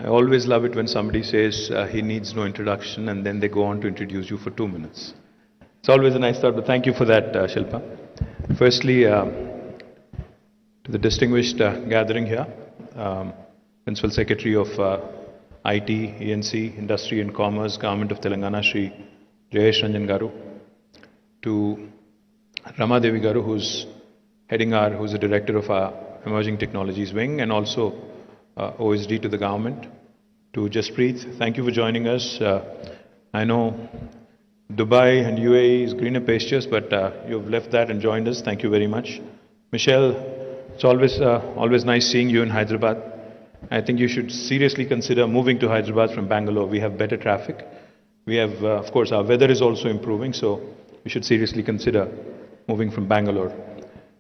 I always love it when somebody says he needs no introduction and then they go on to introduce you for 2 minutes. It's always a nice thought, but thank you for that, Shilpa. Firstly, to the distinguished gathering here, Principal Secretary of IT, ENC, Industry and Commerce, Government of Telangana, Shri Jayesh Ranjan Garu, to Rama Devi Garu, who's the Director of our Emerging Technologies Wing, and also OSD to the government, to Jaspreet, thank you for joining us. I know Dubai and UAE is greener pastures, but you've left that and joined us. Thank you very much. Michelle, it's always nice seeing you in Hyderabad. I think you should seriously consider moving to Hyderabad from Bangalore. We have better traffic. We have, of course, our weather is also improving, so you should seriously consider moving from Bangalore.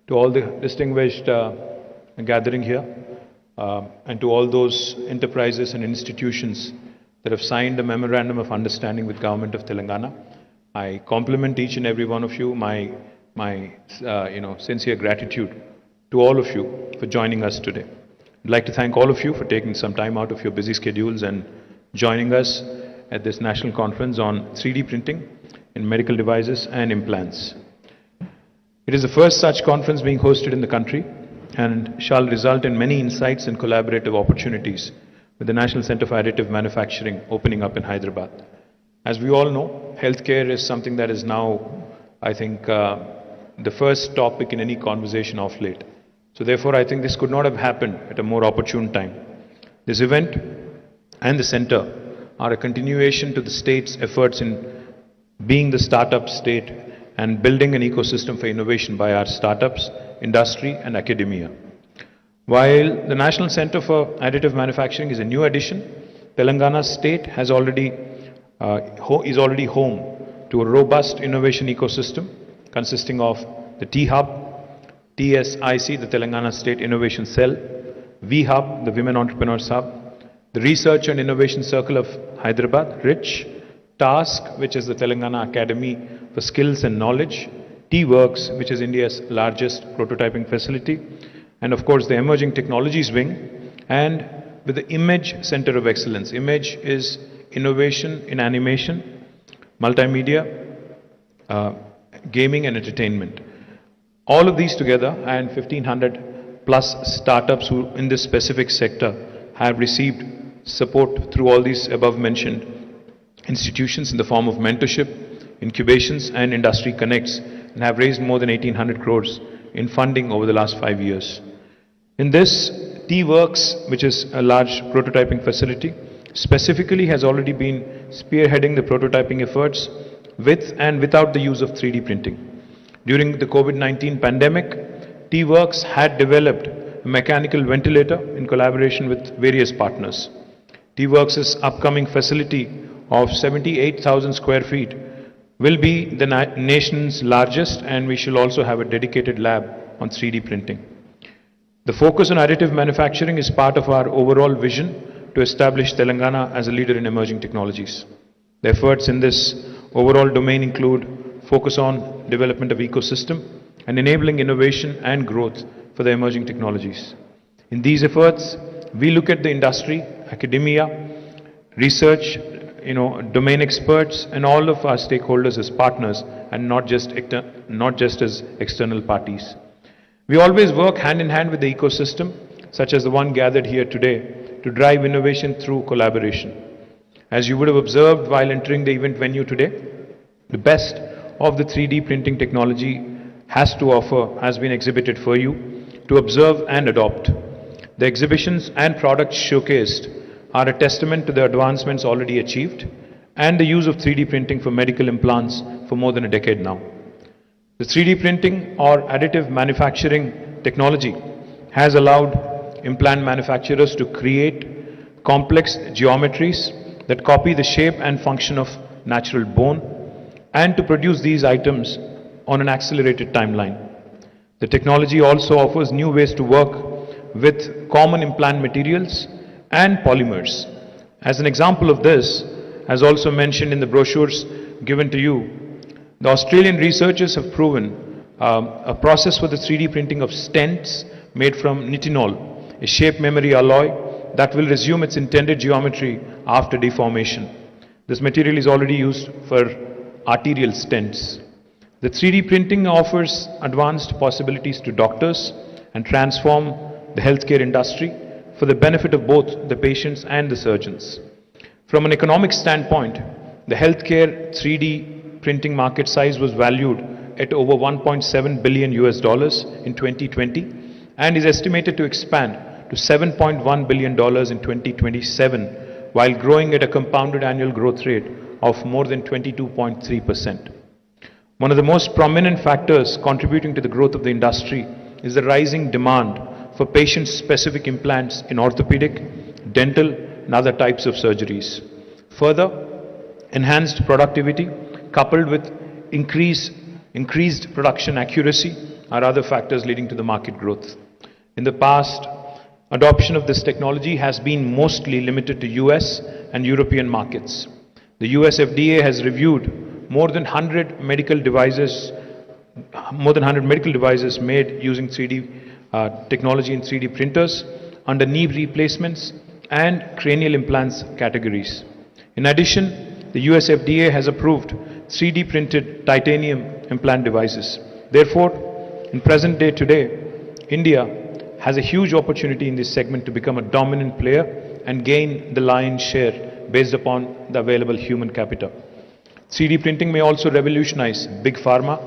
To all the distinguished gathering here, and to all those enterprises and institutions that have signed a memorandum of understanding with Government of Telangana, I compliment each and every one of you. My sincere gratitude to all of you for joining us today. I'd like to thank all of you for taking some time out of your busy schedules and joining us at this national conference on 3D printing in medical devices and implants. It is the first such conference being hosted in the country and shall result in many insights and collaborative opportunities with the National Center for Additive Manufacturing opening up in Hyderabad. As we all know, healthcare is something that is now, I think, the first topic in any conversation of late. So therefore, I think this could not have happened at a more opportune time. This event and the center are a continuation to the state's efforts in being the startup state and building an ecosystem for innovation by our startups, industry and academia. While the National Center for Additive Manufacturing is a new addition, Telangana state is already home to a robust innovation ecosystem consisting of the T-Hub, TSIC, the Telangana State Innovation Cell, V-Hub, the Women Entrepreneurs Hub, the Research and Innovation Circle of Hyderabad, RICH, TASK, which is the Telangana Academy for Skills and Knowledge, T-Works, which is India's largest prototyping facility, and of course the Emerging Technologies Wing, and with the Image Center of Excellence. Image is innovation in animation, multimedia, gaming and entertainment. All of these together and 1,500 plus startups who in this specific sector have received support through all these above mentioned institutions in the form of mentorship, incubations and industry connects, and have raised more than 1,800 crores in funding over the last 5 years. In this, T-Works, which is a large prototyping facility, specifically has already been spearheading the prototyping efforts with and without the use of 3D printing. During the COVID-19 pandemic, T-Works had developed a mechanical ventilator in collaboration with various partners. T-Works' upcoming facility of 78,000 square feet will be the nation's largest, and we shall also have a dedicated lab on 3D printing. The focus on additive manufacturing is part of our overall vision to establish Telangana as a leader in emerging technologies. The efforts in this overall domain include focus on development of ecosystem and enabling innovation and growth for the emerging technologies. In these efforts, we look at the industry, academia, research, domain experts and all of our stakeholders as partners and not just as external parties. We always work hand in hand with the ecosystem, such as the one gathered here today, to drive innovation through collaboration. As you would have observed while entering the event venue today, the best of the 3D printing technology has been exhibited for you to observe and adopt. The exhibitions and products showcased are a testament to the advancements already achieved and the use of 3D printing for medical implants for more than a decade now. The 3D printing or additive manufacturing technology has allowed implant manufacturers to create complex geometries that copy the shape and function of natural bone and to produce these items on an accelerated timeline. The technology also offers new ways to work with common implant materials and polymers. As an example of this, as also mentioned in the brochures given to you, the Australian researchers have proven a process for the 3D printing of stents made from nitinol, a shape memory alloy that will resume its intended geometry after deformation. This material is already used for arterial stents. The 3D printing offers advanced possibilities to doctors and transform the healthcare industry for the benefit of both the patients and the surgeons. From an economic standpoint, the healthcare 3D printing market size was valued at over 1.7 billion US dollars in 2020 and is estimated to expand to $7.1 billion in 2027 while growing at a compounded annual growth rate of more than 22.3%. One of the most prominent factors contributing to the growth of the industry is the rising demand for patient-specific implants in orthopedic, dental, and other types of surgeries. Further, enhanced productivity coupled with increased production accuracy are other factors leading to the market growth. In the past, adoption of this technology has been mostly limited to US and European markets. The US FDA has reviewed more than 100 medical devices made using 3D technology in 3D printers under knee replacements and cranial implants categories. In addition, the US FDA has approved 3D printed titanium implant devices. Therefore, in present day today, India has a huge opportunity in this segment to become a dominant player and gain the lion's share based upon the available human capital. 3D printing may also revolutionize big pharma,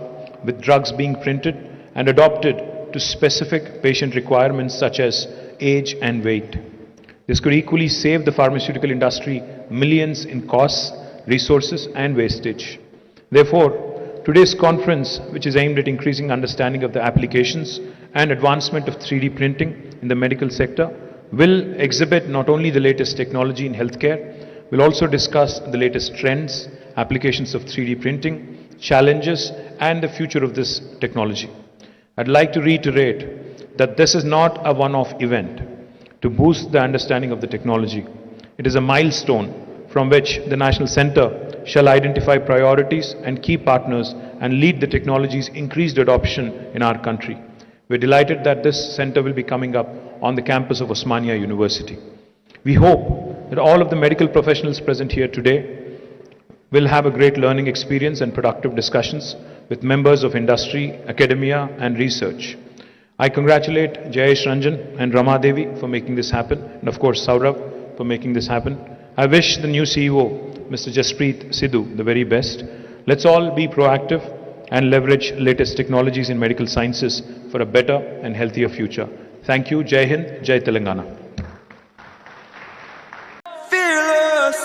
with drugs being printed and adopted to specific patient requirements such as age and weight. This could equally save the pharmaceutical industry millions in costs, resources, and wastage. Therefore, today's conference, which is aimed at increasing understanding of the applications and advancement of 3D printing in the medical sector, will exhibit not only the latest technology in healthcare, will also discuss the latest trends, applications of 3D printing, challenges, and the future of this technology. I'd like to reiterate that this is not a one-off event to boost the understanding of the technology. It is a milestone from which the National Center shall identify priorities and key partners and lead the technology's increased adoption in our country. We're delighted that this center will be coming up on the campus of Osmania University. We hope that all of the medical professionals present here today will have a great learning experience and productive discussions with members of industry, academia, and research. I congratulate Jayesh Ranjan and Rama Devi for making this happen, and of course Saurav for making this happen. I wish the new CEO, Mr. Jaspreet Sidhu, the very best. Let's all be proactive and leverage latest technologies in medical sciences for a better and healthier future. Thank you. Jai Hind, Jai Telangana. Fearless.